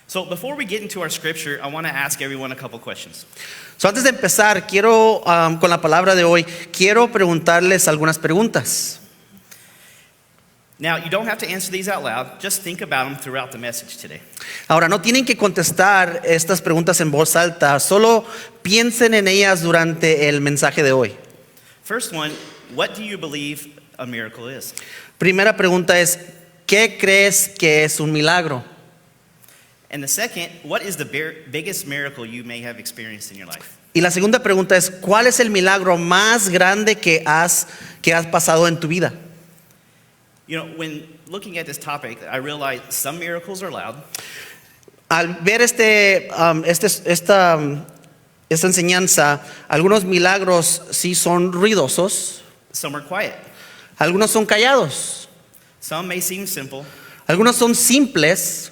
So before we get into our scripture, I want to ask everyone a couple questions. So, antes de empezar, quiero, con la palabra de hoy, quiero preguntarles algunas preguntas. Now, you don't have to answer these out loud. Just think about them throughout the message today. Ahora, no tienen que contestar estas preguntas en voz alta, solo piensen en ellas durante el mensaje de hoy. First one, what do you believe a miracle is? Primera pregunta es, ¿qué crees que es un milagro? And the second, what is the biggest miracle you may have experienced in your life? Y la segunda pregunta es, ¿cuál es el milagro más grande que has pasado en tu vida? You know, when looking at this topic, I realized some miracles are loud, Al ver esta enseñanza, algunos milagros sí son ruidosos, some are quiet. algunos son callados, Some may seem simple, algunos son simples,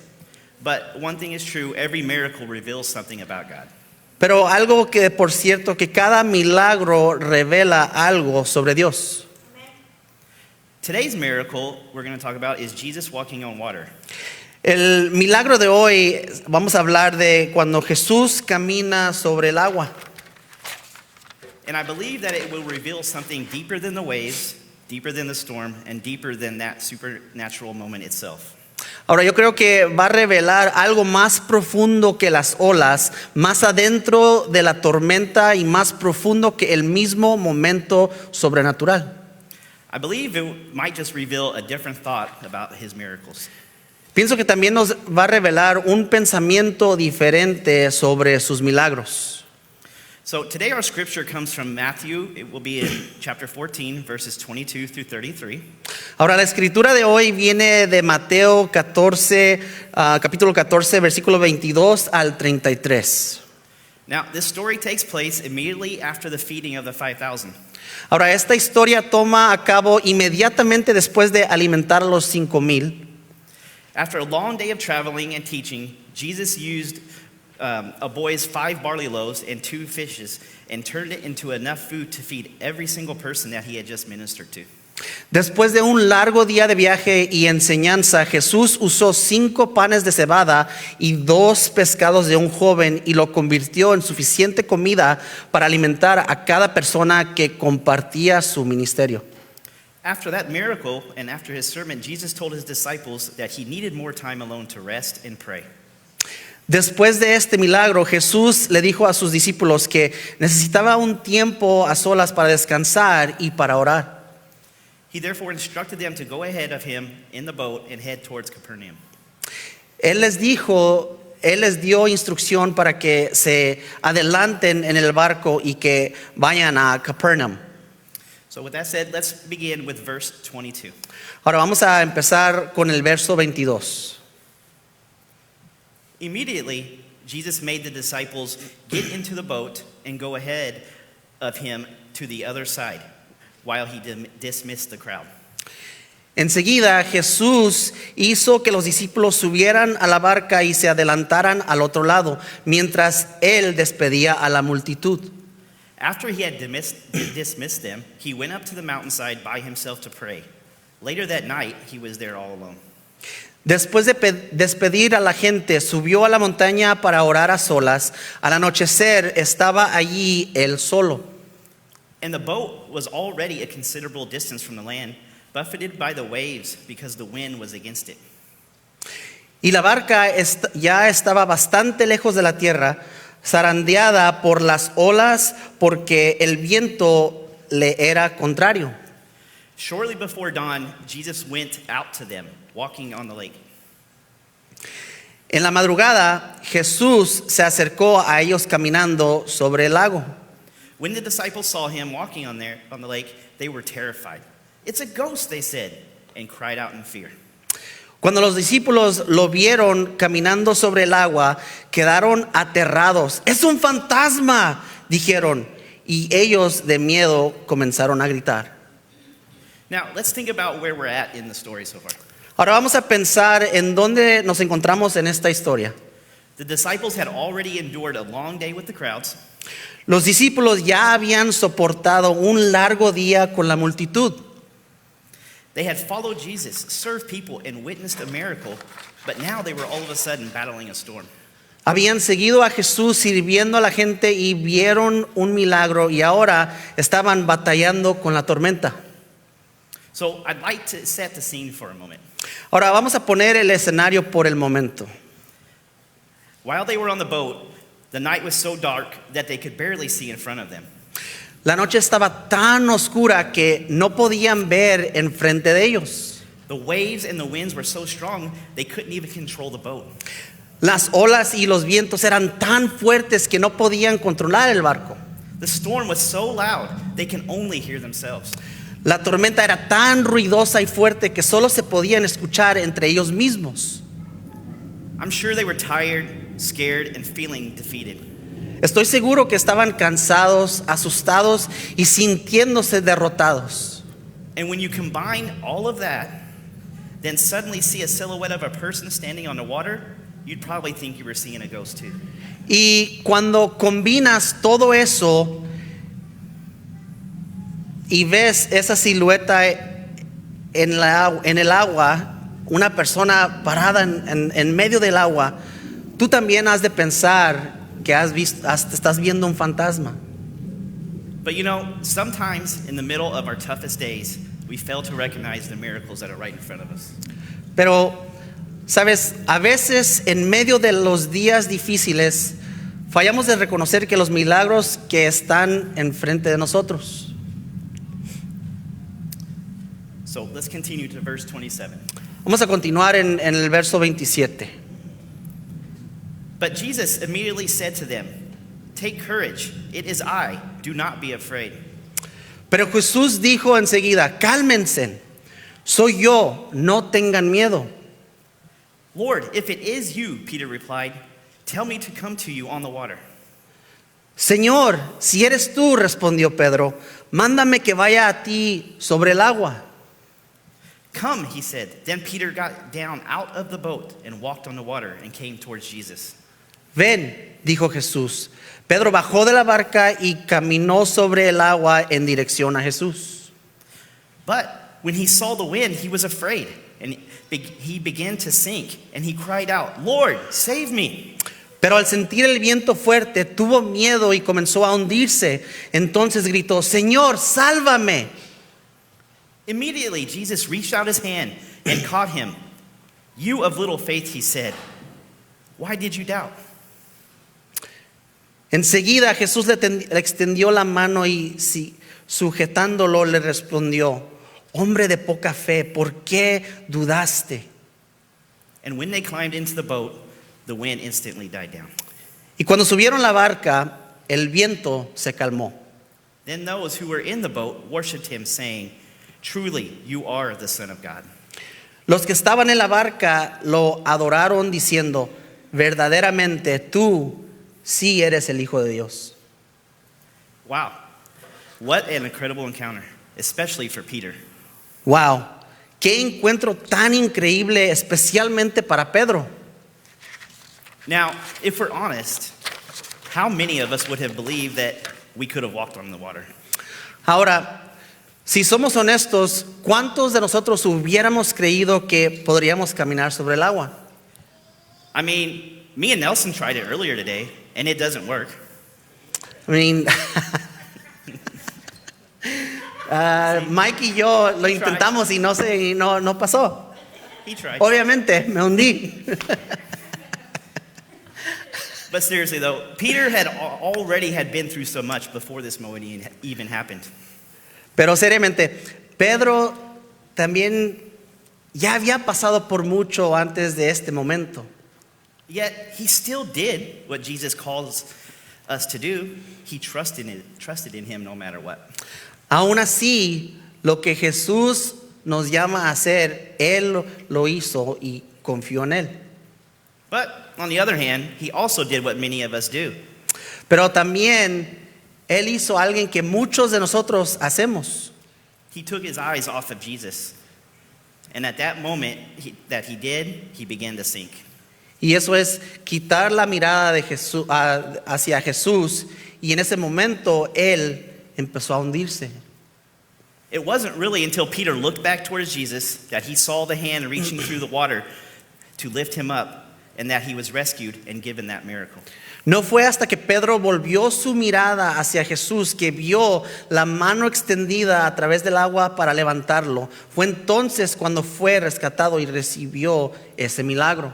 but one thing is true, every miracle reveals something about God. pero algo que por cierto que cada milagro revela algo sobre Dios. Today's miracle we're going to talk about is Jesus walking on water. El milagro de hoy vamos a hablar de cuando Jesús camina sobre el agua. And I believe that it will reveal something deeper than the waves, deeper than the storm, and deeper than that supernatural moment itself. Ahora yo creo que va a revelar algo más profundo que las olas, más adentro de la tormenta y más profundo que el mismo momento sobrenatural. I believe it might just reveal a different thought about his miracles. Pienso que también nos va a revelar un pensamiento diferente sobre sus milagros. So today our scripture comes from Matthew. It will be in chapter 14, verses 22 through 33. Ahora la escritura de hoy viene de Mateo 14, capítulo 14, versículo 22 al 33. Now, this story takes place immediately after the feeding of the 5,000. Ahora esta historia toma a cabo inmediatamente después de alimentar a los 5,000. After a long day of traveling and teaching, Jesus used a boy's 5 barley loaves and 2 fishes and turned it into enough food to feed every single person that he had just ministered to. Después de un largo día de viaje y enseñanza, Jesús usó 5 panes de cebada y 2 pescados de un joven y lo convirtió en suficiente comida para alimentar a cada persona que compartía su ministerio. After that miracle and after his sermon, Jesus told his disciples that he needed more time alone to rest and pray. Después de este milagro, Jesús le dijo a sus discípulos que necesitaba un tiempo a solas para descansar y para orar. He therefore instructed them to go ahead of him in the boat and head towards Capernaum. Él les dio instrucción para que se adelanten en el barco y que vayan a Capernaum. So with that said, let's begin with verse 22. Ahora vamos a empezar con el verso 22. Immediately, Jesus made the disciples get into the boat and go ahead of him to the other side while he dismissed the crowd. Enseguida Jesús hizo que los discípulos subieran a la barca y se adelantaran al otro lado, mientras él despedía a la multitud. After he had dismissed them, he went up to the mountainside by himself to pray. Later that night, he was there all alone. Después de despedir a la gente, subió a la montaña para orar a solas. Al anochecer estaba allí él solo. And the boat was already a considerable distance from the land, buffeted by the waves because the wind was against it. Y la barca ya estaba bastante lejos de la tierra, zarandeada por las olas porque el viento le era contrario. Shortly before dawn, Jesus went out to them, walking on the lake. En la madrugada, Jesús se acercó a ellos caminando sobre el lago. When the disciples saw him walking on the lake, they were terrified. "It's a ghost," they said, and cried out in fear. Cuando los discípulos lo vieron caminando sobre el agua, quedaron aterrados. "Es un fantasma", dijeron, y ellos de miedo comenzaron a gritar. Now, let's think about where we're at in the story so far. Ahora vamos a pensar en dónde nos encontramos en esta historia. The disciples had already endured a long day with the crowds. Los discípulos ya habían soportado un largo día con la multitud. They had followed Jesus, served people, and witnessed a miracle, But now they were all of a sudden battling a storm. Habían seguido a Jesús sirviendo a la gente y vieron un milagro y ahora estaban batallando con la tormenta. So I'd like to set the scene for a moment. Ahora vamos a poner el escenario por el momento. While they were on the boat, the night was so dark that they could barely see in front of them. La noche estaba tan oscura que no podían ver enfrente de ellos. The waves and the winds were so strong they couldn't even control the boat. Las olas y los vientos eran tan fuertes que no podían controlar el barco. The storm was so loud they can only hear themselves. La tormenta era tan ruidosa y fuerte que solo se podían escuchar entre ellos mismos. I'm sure they were tired, scared, and feeling defeated. Estoy seguro que estaban cansados, asustados y sintiéndose derrotados. And when you combine all of that, then suddenly see a silhouette of a person standing on the water, you'd probably think you were seeing a ghost too. Y cuando combinas todo eso y ves esa silueta en el agua, una persona parada en medio del agua, tú también has de pensar que estás viendo un fantasma. But you know, sometimes in the middle of our toughest days, we fail to recognize the miracles that are right in front of us. Pero, sabes, a veces en medio de los días difíciles, fallamos de reconocer que los milagros que están enfrente de nosotros. So let's continue to verse 27. Vamos a continuar en el verso 27. But Jesus immediately said to them, "Take courage, it is I, do not be afraid." Pero Jesús dijo enseguida, cálmense, soy yo, no tengan miedo. "Lord, if it is you," Peter replied, "tell me to come to you on the water." Señor, si eres tú, respondió Pedro, mándame que vaya a ti sobre el agua. "Come," he said. Then Peter got down out of the boat and walked on the water and came towards Jesus. Ven, dijo Jesús. Pedro bajó de la barca y caminó sobre el agua en dirección a Jesús. But when he saw the wind, he was afraid, and he began to sink, and he cried out, "Lord, save me." Pero al sentir el viento fuerte, tuvo miedo y comenzó a hundirse. Entonces gritó, Señor, sálvame. Immediately, Jesus reached out his hand and caught him. "You of little faith," he said, "why did you doubt?" Enseguida Jesús le extendió la mano y sujetándolo le respondió, hombre de poca fe, ¿por qué dudaste? And when they climbed into the boat, the wind instantly died down. Y cuando subieron la barca, el viento se calmó. Then those who were in the boat worshipped him, saying, "Truly, you are the Son of God." Los que estaban en la barca lo adoraron diciendo, verdaderamente tú sí eres el Hijo de Dios. Wow, what an incredible encounter, especially for Peter. Wow, qué encuentro tan increíble, especialmente para Pedro. Now, if we're honest, how many of us would have believed that we could have walked on the water? Ahora, si somos honestos, ¿cuántos de nosotros hubiéramos creído que podríamos caminar sobre el agua? I mean, me and Nelson tried it earlier today, and it doesn't work. I mean, Mike y yo lo intentamos y no pasó. He tried. Obviamente, me hundí. But seriously though, Peter had already been through so much before this moment even happened. Pero seriamente, Pedro también ya había pasado por mucho antes de este momento. Yet he still did what Jesus calls us to do. He trusted in him no matter what. Aún así, lo que Jesús nos llama a hacer, Él lo hizo y confió en Él. But on the other hand, he also did what many of us do. Pero también Él hizo algo que muchos de nosotros hacemos. He took his eyes off of Jesus. And at that moment that he did, he began to sink. Y eso es quitar la mirada de Jesús, hacia Jesús, y en ese momento Él empezó a hundirse. It wasn't really until Peter looked back towards Jesus that he saw the hand reaching through the water to lift him up, and that he was rescued and given that miracle. No fue hasta que Pedro volvió su mirada hacia Jesús que vio la mano extendida a través del agua para levantarlo. Fue entonces cuando fue rescatado y recibió ese milagro.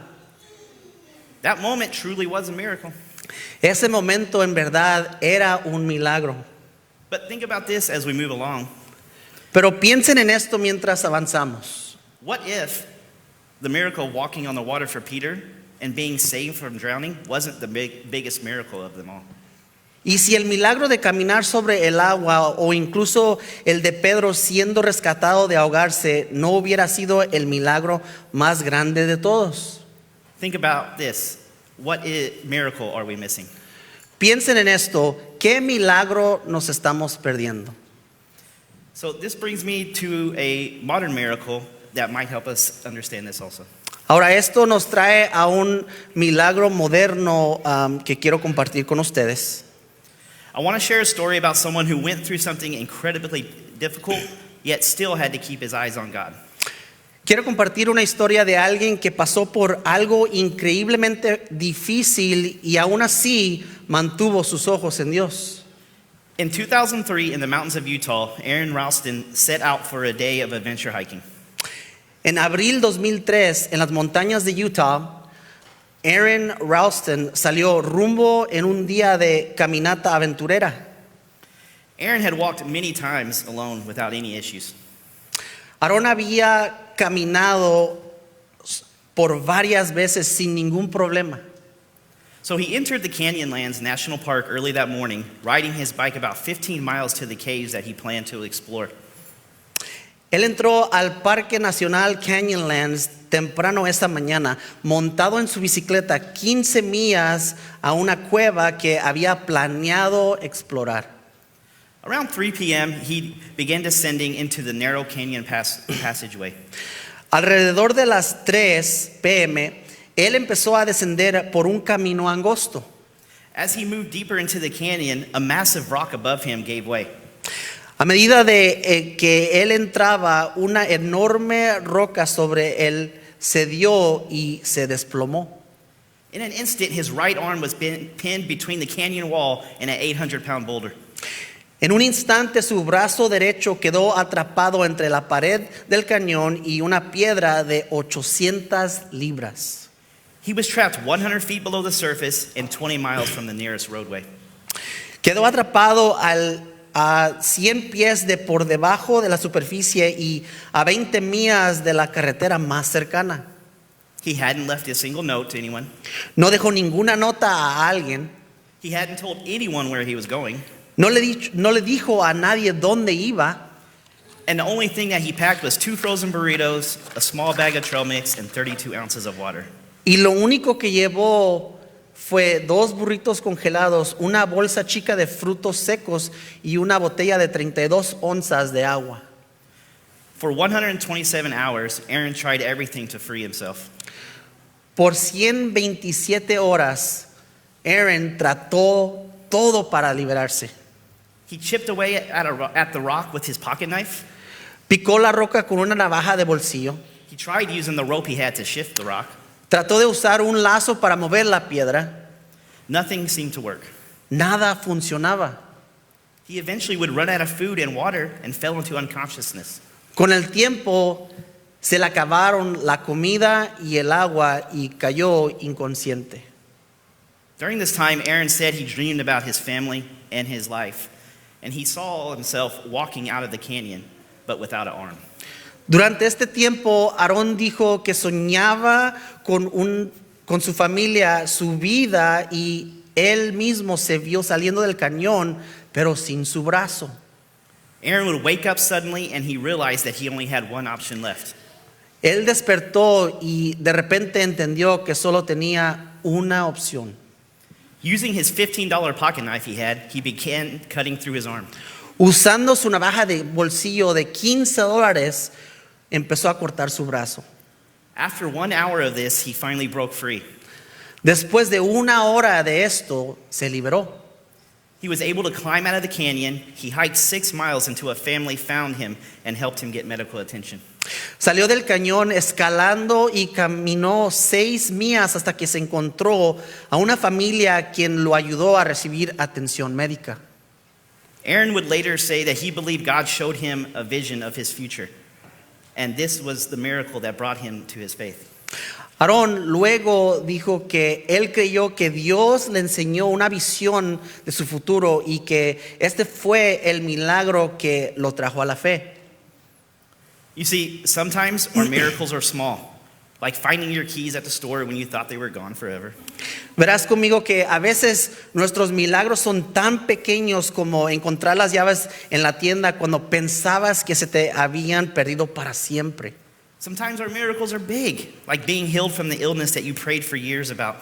That moment truly was a miracle. Ese momento en verdad era un milagro. But think about this as we move along. Pero piensen en esto mientras avanzamos. What if the miracle of walking on the water for Peter and being saved from drowning wasn't the biggest miracle of them all? Y si el milagro de caminar sobre el agua o incluso el de Pedro siendo rescatado de ahogarse no hubiera sido el milagro más grande de todos. Think about this. What miracle are we missing? Piensen en esto, ¿qué milagro nos estamos perdiendo? So this brings me to a modern miracle that might help us understand this also. Ahora esto nos trae a un milagro moderno que quiero compartir con ustedes. I want to share a story about someone who went through something incredibly difficult, yet still had to keep his eyes on God. Quiero compartir una historia de alguien que pasó por algo increíblemente difícil y aún así mantuvo sus ojos en Dios. In 2003, in the mountains of Utah, Aaron Ralston set out for a day of adventure hiking. En abril 2003, en las montañas de Utah, Aaron Ralston salió rumbo en un día de caminata aventurera. Aaron had walked many times alone without any issues. Aaron había caminado por varias veces sin ningún problema. So he entered the Canyonlands National Park early that morning, riding his bike about 15 miles to the caves that he planned to explore. Él entró al Parque Nacional Canyonlands temprano esa mañana, montado en su bicicleta 15 millas a una cueva que había planeado explorar. Around 3 p.m., he began descending into the narrow canyon passageway. Alrededor de las 3 p.m., él empezó a descender por un camino angosto. As he moved deeper into the canyon, a massive rock above him gave way. A medida de que él entraba, una enorme roca sobre él cedió y se desplomó. In an instant, his right arm was pinned between the canyon wall and an 800-pound boulder. En un instante su brazo derecho quedó atrapado entre la pared del cañón y una piedra de 800 libras. He was trapped 100 feet below the surface and 20 miles from the nearest roadway. Quedó atrapado a 100 pies de por debajo de la superficie y a 20 millas de la carretera más cercana. He hadn't left a single note to anyone. No dejó ninguna nota a alguien. He hadn't told anyone where he was going. No le dijo a nadie dónde iba. And the only thing that he packed was 2 frozen burritos, a small bag of trail mix, and 32 ounces of water. Y lo único que llevó fue 2 burritos congelados, una bolsa chica de frutos secos y una botella de 32 onzas de agua. For 127 hours, Aaron tried everything to free himself. Por 127 horas, Aaron trató todo para liberarse. He chipped away at the rock with his pocket knife. Picó la roca con una navaja de bolsillo. He tried using the rope he had to shift the rock. Trató de usar un lazo para mover la piedra. Nothing seemed to work. Nada funcionaba. He eventually would run out of food and water and fell into unconsciousness. Con el tiempo se le acabaron la comida y el agua y cayó inconsciente. During this time, Aaron said he dreamed about his family and his life, and he saw himself walking out of the canyon, but without an arm. Durante este tiempo, Aarón dijo que soñaba con su familia, su vida, y él mismo se vio saliendo del cañón, pero sin su brazo. Aaron would wake up suddenly, and he realized that he only had one option left. Él despertó y de repente entendió que solo tenía una opción. Using his $15 pocket knife he had, he began cutting through his arm. Usando su navaja de bolsillo de $15, empezó a cortar su brazo. After 1 hour of this, he finally broke free. Después de una hora de esto, se liberó. He was able to climb out of the canyon. He hiked 6 miles until a family found him and helped him get medical attention. Salió del cañón escalando y caminó 6 millas hasta que se encontró a una familia quien lo ayudó a recibir atención médica. Aaron would later say that he believed God showed him a vision of his future. And this was the miracle that brought him to his faith. Aarón luego dijo que él creyó que Dios le enseñó una visión de su futuro y que este fue el milagro que lo trajo a la fe. You see, sometimes our miracles are small, like finding your keys at the store when you thought they were gone forever. Verás conmigo que a veces nuestros milagros son tan pequeños como encontrar las llaves en la tienda cuando pensabas que se te habían perdido para siempre. Sometimes our miracles are big, like being healed from the illness that you prayed for years about.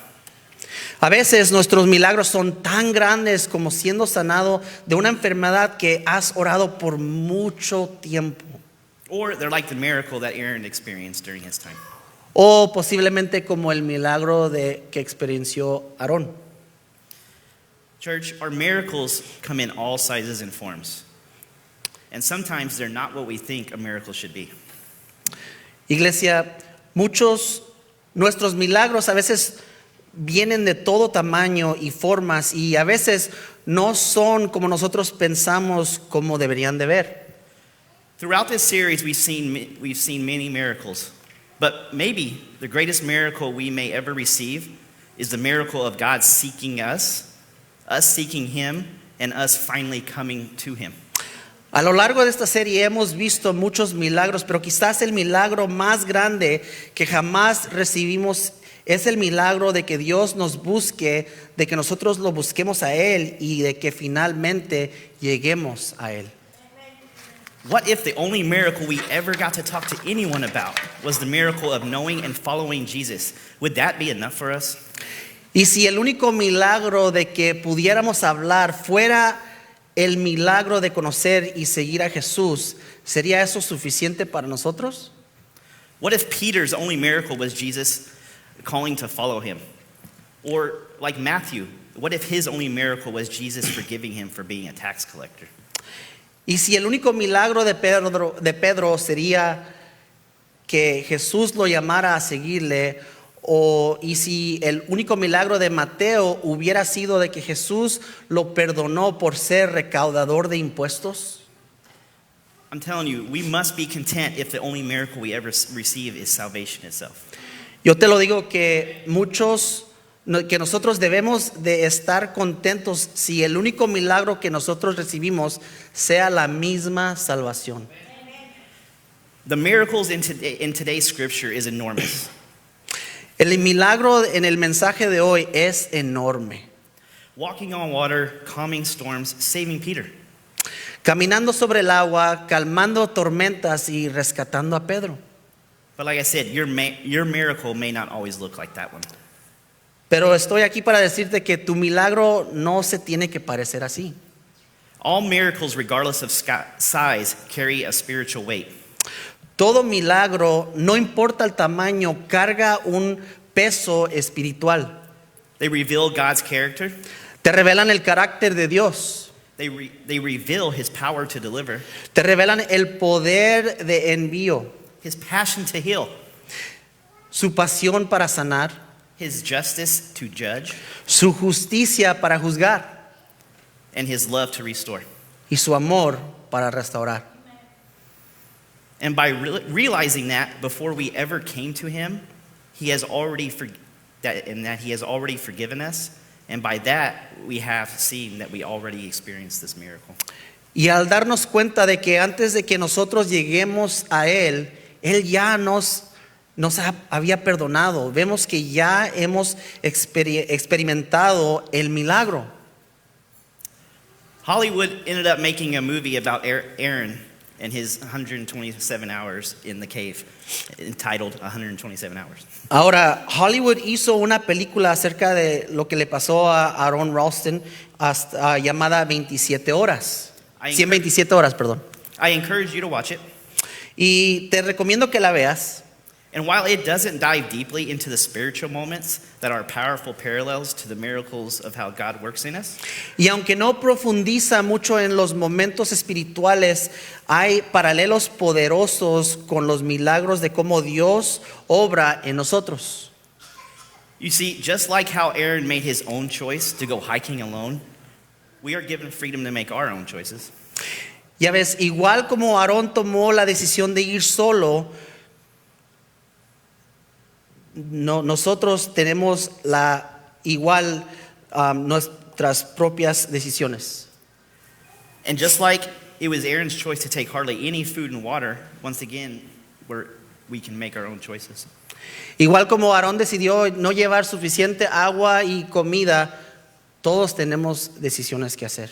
A veces nuestros milagros son tan grandes como siendo sanado de una enfermedad que has orado por mucho tiempo. Or they're like the miracle that Aaron experienced during his time. O posiblemente como el milagro que experienció Aarón. Church, our miracles come in all sizes and forms. And sometimes they're not what we think a miracle should be. Iglesia, nuestros milagros a veces vienen de todo tamaño y formas y a veces no son como nosotros pensamos como deberían de ver. Throughout this series, we've seen many miracles. But maybe the greatest miracle we may ever receive is the miracle of God seeking us seeking Him, and us finally coming to Him. A lo largo de esta serie hemos visto muchos milagros, pero quizás el milagro más grande que jamás recibimos es el milagro de que Dios nos busque, de que nosotros lo busquemos a Él y de que finalmente lleguemos a Él. What if the only miracle we ever got to talk to anyone about was the miracle of knowing and following Jesus? Would that be enough for us? Y si el único milagro de que pudiéramos hablar fuera el milagro de conocer y seguir a Jesús, ¿sería eso suficiente para nosotros? What if Peter's only miracle was Jesus calling to follow him? Or like Matthew, what if his only miracle was Jesus forgiving him for being a tax collector? Y si el único milagro de Pedro sería que Jesús lo llamara a seguirle, y si el único milagro de Mateo hubiera sido de que Jesús lo perdonó por ser recaudador de impuestos. I'm telling you, we must be content if the only miracle we ever receive is salvation itself. Yo te lo digo que nosotros debemos de estar contentos si el único milagro que nosotros recibimos sea la misma salvación. The miracles in today's scripture is enormous. El milagro en el mensaje de hoy es enorme. Walking on water, calming storms, saving Peter. Caminando sobre el agua, calmando tormentas y rescatando a Pedro. But like I said, your miracle may not always look like that one. Pero estoy aquí para decirte que tu milagro no se tiene que parecer así. All miracles, regardless of size, carry a spiritual weight. Todo milagro, no importa el tamaño, carga un peso espiritual. They reveal God's character. Te revelan el carácter de Dios. They reveal His power to deliver. Te revelan el poder de envío. His passion to heal. Su pasión para sanar. His justice to judge. Su justicia para juzgar. And His love to restore. Y su amor para restaurar. And by realizing that before we ever came to Him, He has already He has already forgiven us, and by that we have seen that we already experienced this miracle. Y al darnos cuenta de que antes de que nosotros lleguemos a Él, Él ya nos había perdonado. Vemos que ya hemos experimentado el milagro. Hollywood ended up making a movie about Aaron and his 127 hours in the cave, entitled 127 Hours. Ahora, Hollywood hizo una película acerca de lo que le pasó a Aaron Ralston llamada 27 horas. 127 horas, perdón. I encourage you to watch it. Y te recomiendo que la veas. And while it doesn't dive deeply into the spiritual moments that are powerful parallels to the miracles of how God works in us, Y aunque no profundiza mucho en los momentos espirituales, hay paralelos poderosos con los milagros de cómo Dios obra en nosotros. you see, just like how Aaron made his own choice to go hiking alone, we are given freedom to make our own choices. Ya ves, igual como Aarón tomó la decisión de ir solo, nosotros tenemos nuestras propias decisiones. And just like it was Aaron's choice to take hardly any food and water, once again, we can make our own choices. Igual como Aarón decidió no llevar suficiente agua y comida, todos tenemos decisiones que hacer.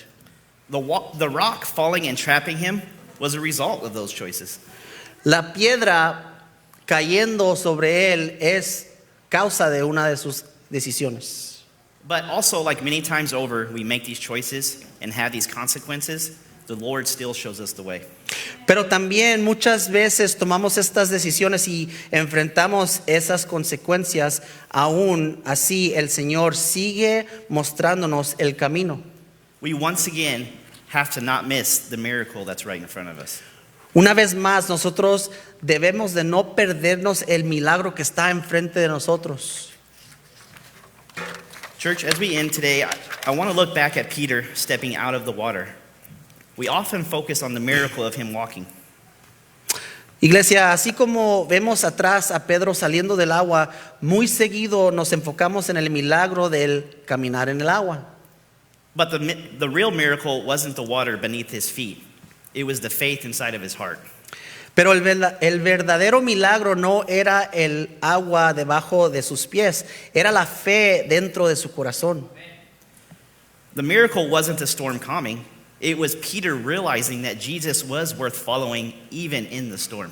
The rock falling and trapping him was a result of those choices. La piedra cayendo sobre él es causa de una de sus decisiones. But also, like many times over, we make these choices and have these consequences, the Lord still shows us the way. Pero también muchas veces tomamos estas decisiones y enfrentamos esas consecuencias. Aún así, el Señor sigue mostrándonos el camino. We once again have to not miss the miracle that's right in front of us. Una vez más, nosotros debemos de no perdernos el milagro que está enfrente de nosotros. Church, as we end today, I want to look back at Peter stepping out of the water. We often focus on the miracle of him walking. Iglesia, así como vemos atrás a Pedro saliendo del agua, muy seguido nos enfocamos en el milagro del caminar en el agua. But the real miracle wasn't the water beneath his feet. It was the faith inside of his heart. Pero el verdadero milagro no era el agua debajo de sus pies, era la fe dentro de su corazón. The miracle wasn't the storm calming. It was Peter realizing that Jesus was worth following even in the storm.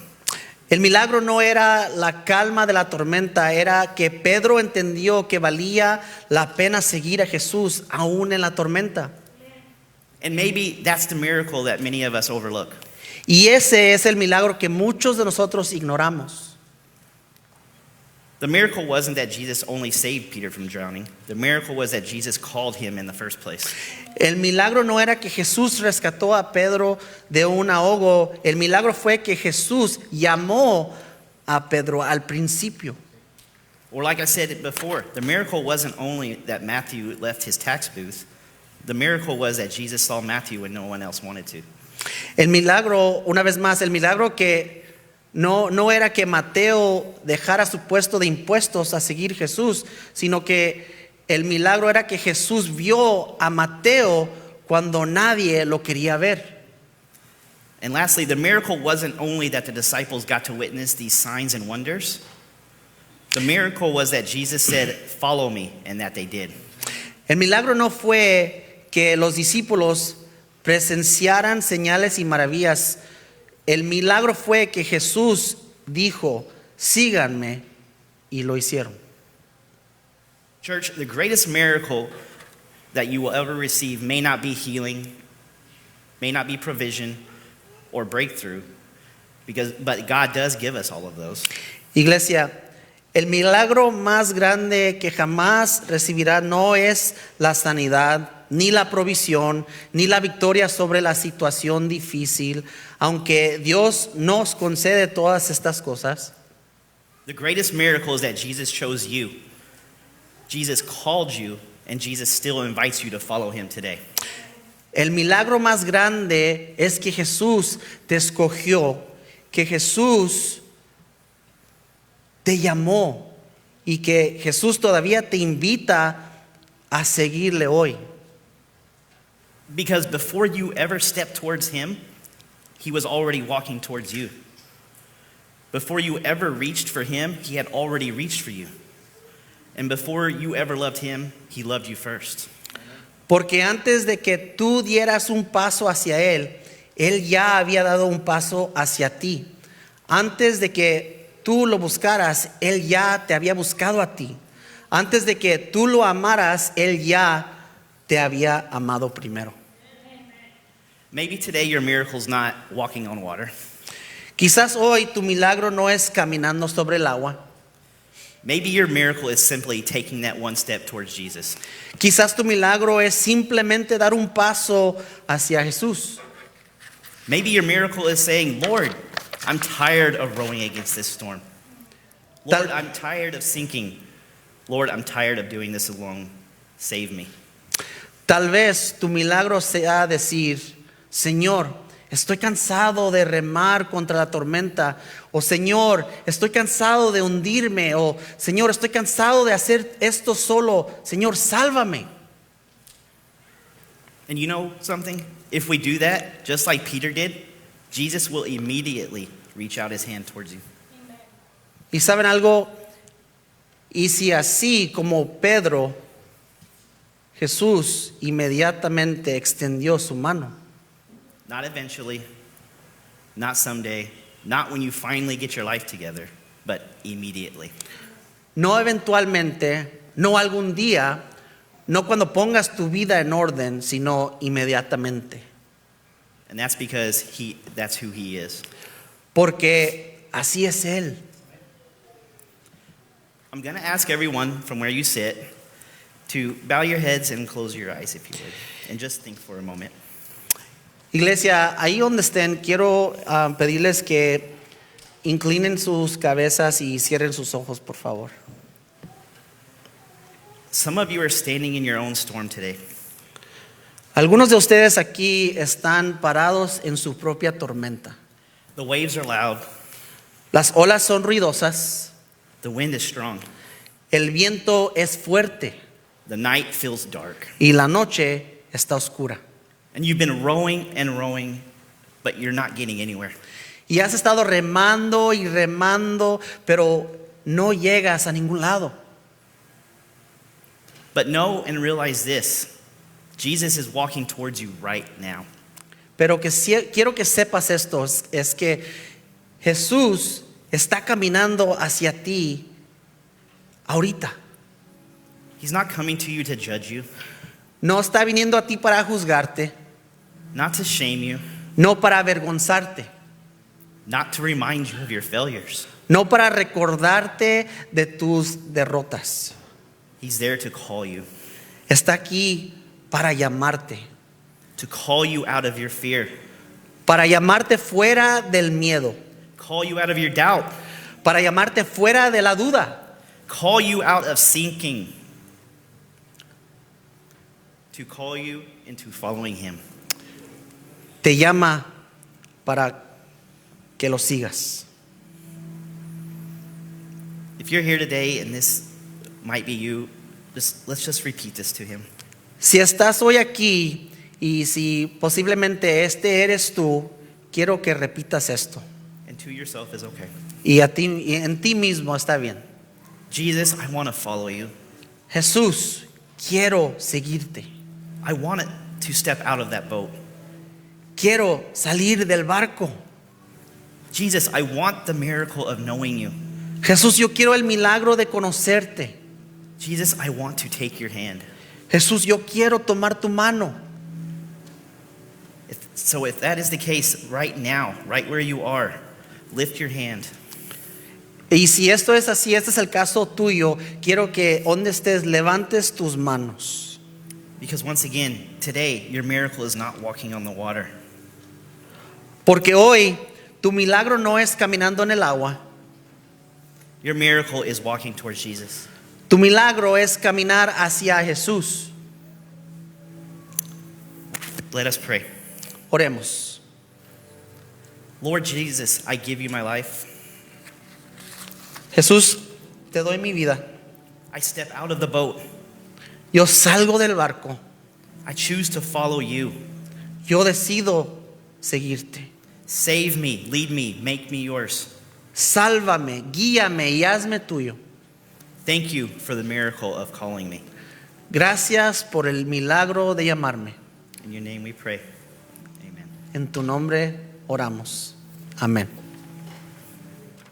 El milagro no era la calma de la tormenta, era que Pedro entendió que valía la pena seguir a Jesús aún en la tormenta. And maybe that's the miracle that many of us overlook. Y ese es el milagro que muchos de nosotros ignoramos. The miracle wasn't that Jesus only saved Peter from drowning. The miracle was that Jesus called him in the first place. El milagro no era que Jesús rescató a Pedro de un ahogo. El milagro fue que Jesús llamó a Pedro al principio. Or like I said before, the miracle wasn't only that Matthew left his tax booth. The miracle was that Jesus saw Matthew when no one else wanted to. El milagro, una vez más, el milagro que no era que Mateo dejara su puesto de impuestos a seguir Jesús, sino que el milagro era que Jesús vio a Mateo cuando nadie lo quería ver. And lastly, the miracle wasn't only that the disciples got to witness these signs and wonders. The miracle was that Jesus said, "Follow me," and that they did. El milagro no fue que los discípulos presenciaran señales y maravillas. El milagro fue que Jesús dijo, síganme, y lo hicieron. Church, the greatest miracle that you will ever receive may not be healing, may not be provision or breakthrough, but God does give us all of those. Iglesia, el milagro más grande que jamás recibirá no es la sanidad, ni la provisión, ni la victoria sobre la situación difícil, aunque Dios nos concede todas estas cosas. The greatest miracle is that Jesus chose you. Jesus called you, and Jesus still invites you to follow him today. El milagro más grande es que Jesús te escogió, que Jesús te llamó y que Jesús todavía te invita a seguirle hoy. Because before you ever stepped towards him, he was already walking towards you. Before you ever reached for him, he had already reached for you. And before you ever loved him, he loved you first. Porque antes de que tú dieras un paso hacia él, él ya había dado un paso hacia ti. Antes de que tú lo buscaras, él ya te había buscado a ti. Antes de que tú lo amaras, él ya te había amado primero. Maybe today your miracle's not walking on water. Quizás hoy tu milagro no es caminando sobre el agua. Maybe your miracle is simply taking that one step towards Jesus. Quizás tu milagro es simplemente dar un paso hacia Jesús. Maybe your miracle is saying, Lord, I'm tired of rowing against this storm. Lord, I'm tired of sinking. Lord, I'm tired of doing this alone. Save me. Tal vez tu milagro sea decir, Señor, estoy cansado de remar contra la tormenta. O Señor, estoy cansado de hundirme. O Señor, estoy cansado de hacer esto solo. Señor, sálvame. And you know something? If we do that, just like Peter did, Jesus will immediately reach out his hand towards you. ¿Y saben algo? Y si así como Pedro, Jesús inmediatamente extendió su mano. Not eventually, not someday, not when you finally get your life together, but immediately. No eventualmente, no algún día, no cuando pongas tu vida en orden, sino inmediatamente. And that's because that's who he is. Porque así es Él. I'm going to ask everyone from where you sit to bow your heads and close your eyes, if you would, and just think for a moment. Iglesia, ahí donde estén, quiero pedirles que inclinen sus cabezas y cierren sus ojos, por favor. Some of you are standing in your own storm today. Algunos de ustedes aquí están parados en su propia tormenta. The waves are loud. Las olas son ruidosas, The wind is strong. el viento es fuerte The night feels dark. y la noche está oscura. And you've been rowing and rowing, but you're not getting anywhere. Y has estado remando y remando, pero no llegas a ningún lado. But know and realize this: Jesus is walking towards you right now. Pero quiero que sepas esto, es que Jesús está caminando hacia ti ahorita. He's not coming to you to judge you, No está viniendo a ti para juzgarte, not to shame you, no para avergonzarte, not to remind you of your failures. no para recordarte de tus derrotas. He's there to call you, Está aquí para llamarte, to call you out of your fear, para llamarte fuera del miedo, call you out of your doubt, para llamarte fuera de la duda, call you out of sinking, to call you into following him. te llama para que lo sigas. If you're here today and this might be you, let's just repeat this to him. Si estás hoy aquí y si posiblemente este eres tú, quiero que repitas esto. And to yourself is okay. Y en ti mismo está bien. Jesus, I want to follow you. Jesús, quiero seguirte. I want to step out of that boat. Quiero salir del barco. Jesus, I want the miracle of knowing you. Jesús, yo quiero el milagro de conocerte. Jesus, I want to take your hand. Jesús, yo quiero tomar tu mano. So if that is the case right now, right where you are, lift your hand. Y si esto es así, este es el caso tuyo, quiero que donde estés levantes tus manos. Because once again, today, your miracle is not walking on the water. Porque hoy tu milagro no es caminando en el agua. Your miracle is walking towards Jesus. Tu milagro es caminar hacia Jesús. Let us pray. Oremos. Lord Jesus, I give you my life. Jesús, te doy mi vida. I step out of the boat. Yo salgo del barco. I choose to follow you. Yo decido seguirte. Save me, lead me, make me yours. Sálvame, guíame y hazme tuyo. Thank you for the miracle of calling me. Gracias por el milagro de llamarme. In your name we pray. Amen. En tu nombre oramos. Amén.